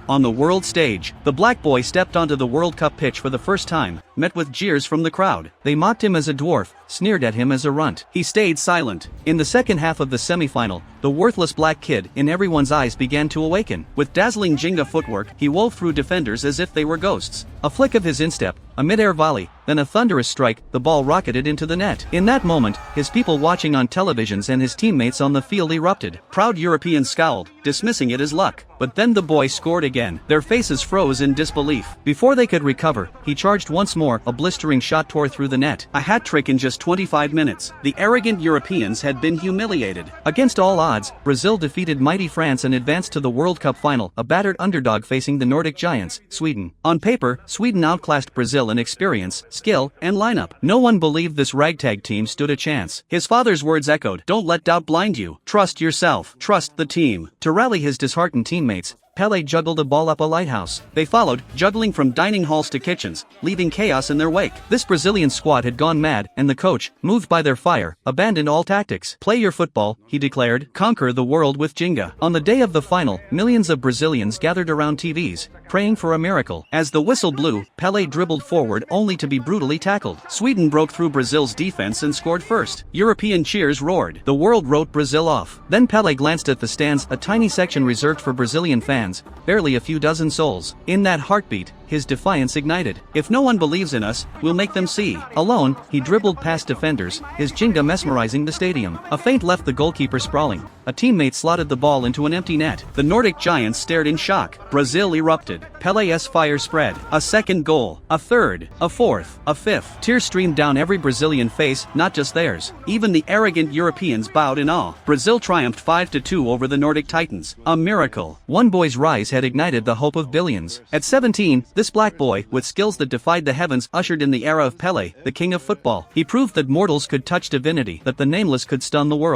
On the world stage, the black boy stepped onto the World Cup pitch for the first time, met with jeers from the crowd. They mocked him as a dwarf, sneered at him as a runt. He stayed silent. In the second half of the semi-final, the worthless black kid in everyone's eyes began to awaken. With dazzling Jenga footwork, he wove through defenders as if they were ghosts. A flick of his instep, a mid-air volley, then a thunderous strike, the ball rocketed into the net. In that moment, his people watching on televisions and his teammates on the field erupted. Proud Europeans scowled, dismissing it as luck. But then the boy scored again. Their faces froze in disbelief. Before they could recover, he charged once more, a blistering shot tore through the net. A hat trick in just 25 minutes. The arrogant Europeans had been humiliated. Against all odds, Brazil defeated mighty France and advanced to the World Cup final, a battered underdog facing the Nordic giants, Sweden. On paper, Sweden outclassed Brazil in experience, skill, and lineup. No one believed this ragtag team stood a chance. His father's words echoed, "Don't let doubt blind you. Trust yourself. Trust the team." To rally his disheartened teammates, Pele juggled a ball up a lighthouse. They followed, juggling from dining halls to kitchens, leaving chaos in their wake. This Brazilian squad had gone mad, and the coach, moved by their fire, abandoned all tactics. "Play your football," he declared. "Conquer the world with Jenga." On the day of the final, millions of Brazilians gathered around TVs, praying for a miracle. As the whistle blew, Pele dribbled forward only to be brutally tackled. Sweden broke through Brazil's defense and scored first. European cheers roared. The world wrote Brazil off. Then Pele glanced at the stands, a tiny section reserved for Brazilian fans, barely a few dozen souls. In that heartbeat, his defiance ignited. "If no one believes in us, we'll make them see." Alone, he dribbled past defenders, his Jenga mesmerizing the stadium. A feint left the goalkeeper sprawling. A teammate slotted the ball into an empty net. The Nordic giants stared in shock. Brazil erupted. Pele's fire spread. A second goal. A third. A fourth. A fifth. Tears streamed down every Brazilian face, not just theirs. Even the arrogant Europeans bowed in awe. Brazil triumphed 5-2 over the Nordic Titans. A miracle. One boy's rise had ignited the hope of billions. At 17, this black boy, with skills that defied the heavens, ushered in the era of Pele, the king of football. He proved that mortals could touch divinity, that the nameless could stun the world.